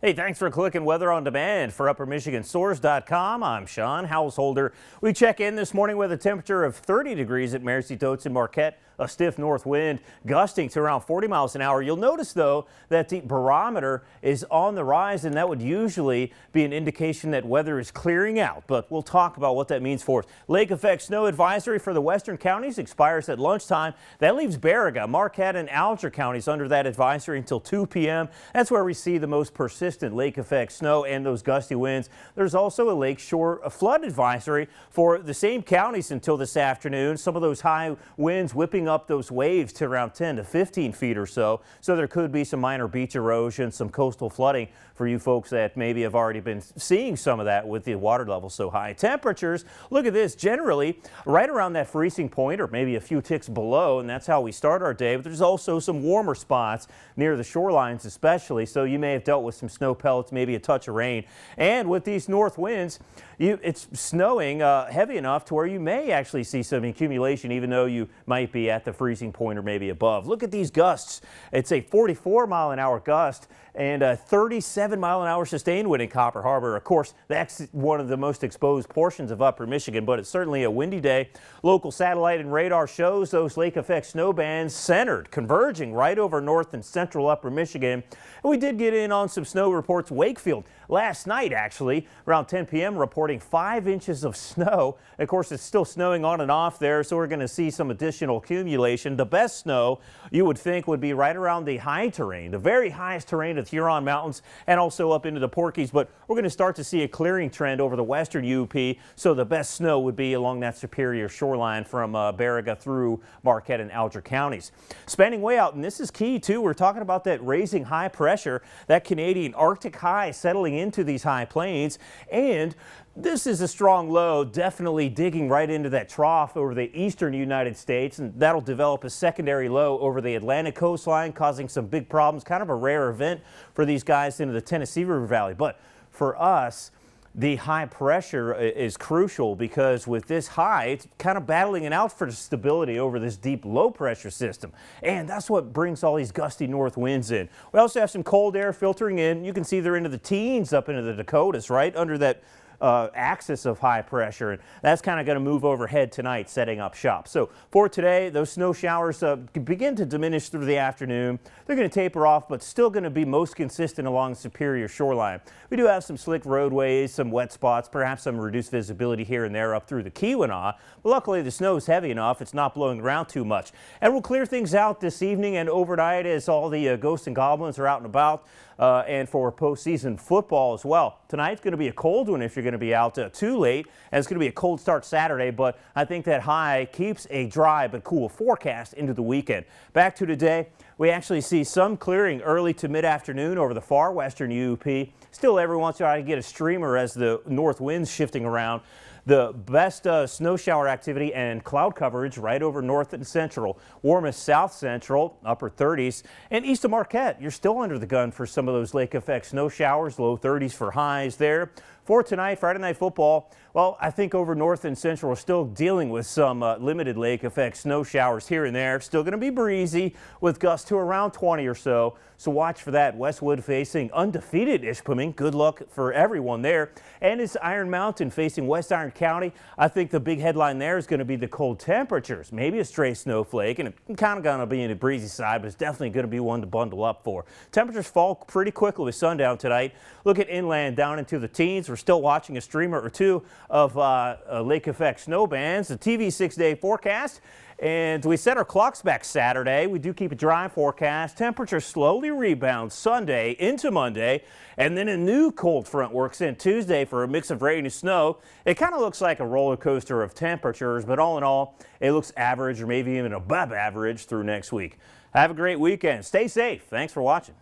Hey, thanks for clicking Weather on Demand for UpperMichiganSource.com. I'm Sean Householder. We check in this morning with a temperature of 30 degrees at Marcy, Totes, and Marquette. A stiff north wind gusting to around 40 miles an hour. You'll notice, though, that the barometer is on the rise, and that would usually be an indication that weather is clearing out. But we'll talk about what that means for us. Lake effect snow advisory for the western counties expires at lunchtime. That leaves Baraga, Marquette, and Alger counties under that advisory until 2 p.m. That's where we see the most persistent lake effect snow and those gusty winds. There's also a lakeshore flood advisory for the same counties until this afternoon. Some of those high winds whipping up those waves to around 10 to 15 feet or so. So there could be some minor beach erosion, some coastal flooding for you folks that maybe have already been seeing some of that with the water level so high. Temperatures, look at this, generally right around that freezing point or maybe a few ticks below, and that's how we start our day. But there's also some warmer spots near the shorelines especially, so you may have dealt with some snow pellets, maybe a touch of rain. And with these north winds, it's snowing heavy enough to where you may actually see some accumulation even though you might be at the freezing point or maybe above. Look at these gusts. It's a 44-mile-an-hour gust and a 37-mile-an-hour sustained wind in Copper Harbor. Of course, that's one of the most exposed portions of Upper Michigan, but it's certainly a windy day. Local satellite and radar shows those lake effect snow bands centered, converging right over north and central Upper Michigan. And we did get in on some snow reports. Wakefield last night, actually, around 10 p.m., reporting 5 inches of snow. Of course, it's still snowing on and off there, so we're going to see some additional accumulation. The best snow you would think would be right around the high terrain, the very highest terrain of the Huron Mountains and also up into the Porkies. But we're going to start to see a clearing trend over the western UP, so the best snow would be along that Superior shoreline from Baraga through Marquette and Alger counties. Spanning way out, and this is key too, we're talking about that raising high pressure, that Canadian Arctic high settling into these high plains, and this is a strong low, definitely digging right into that trough over the eastern United States, and that'll develop a secondary low over the Atlantic coastline, causing some big problems. Kind of a rare event for these guys into the Tennessee River Valley. But for us, the high pressure is crucial because with this high, it's kind of battling it out for stability over this deep low pressure system. And that's what brings all these gusty north winds in. We also have some cold air filtering in. You can see they're into the teens up into the Dakotas, right under that axis of high pressure, and that's kind of going to move overhead tonight, setting up shop. So for today, those snow showers begin to diminish through the afternoon. They're going to taper off, but still going to be most consistent along the Superior shoreline. We do have some slick roadways, some wet spots, perhaps some reduced visibility here and there up through the Keweenaw. But luckily, the snow is heavy enough; it's not blowing around too much. And we'll clear things out this evening and overnight as all the ghosts and goblins are out and about. And for postseason football as well. Tonight's going to be a cold one if you're going to be out too late, and it's going to be a cold start Saturday, but I think that high keeps a dry but cool forecast into the weekend. Back to today, we actually see some clearing early to mid-afternoon over the far western UP. Still every once in a while you get a streamer as the north winds shifting around. The best snow shower activity and cloud coverage right over north and central. Warmest south central, upper 30s. And east of Marquette, you're still under the gun for some of those lake effect snow showers, low 30s for highs there. For tonight, Friday Night Football, well, I think over north and central we're still dealing with some limited lake effect snow showers here and there. Still going to be breezy with gusts to around 20 or so. So watch for that. Westwood facing undefeated Ishpeming. Good luck for everyone there. And it's Iron Mountain facing West Iron County. I think the big headline there is going to be the cold temperatures. Maybe a stray snowflake, and it's kind of going to be in the breezy side, but it's definitely going to be one to bundle up for. Temperatures fall pretty quickly with sundown tonight. Look at inland down into the teens. We're still watching a streamer or two of lake effect snow bands. The TV 6-day forecast. And we set our clocks back Saturday. We do keep a dry forecast. Temperature slowly rebounds Sunday into Monday. And then a new cold front works in Tuesday for a mix of rain and snow. It kind of looks like a roller coaster of temperatures, but all in all, it looks average or maybe even above average through next week. Have a great weekend. Stay safe. Thanks for watching.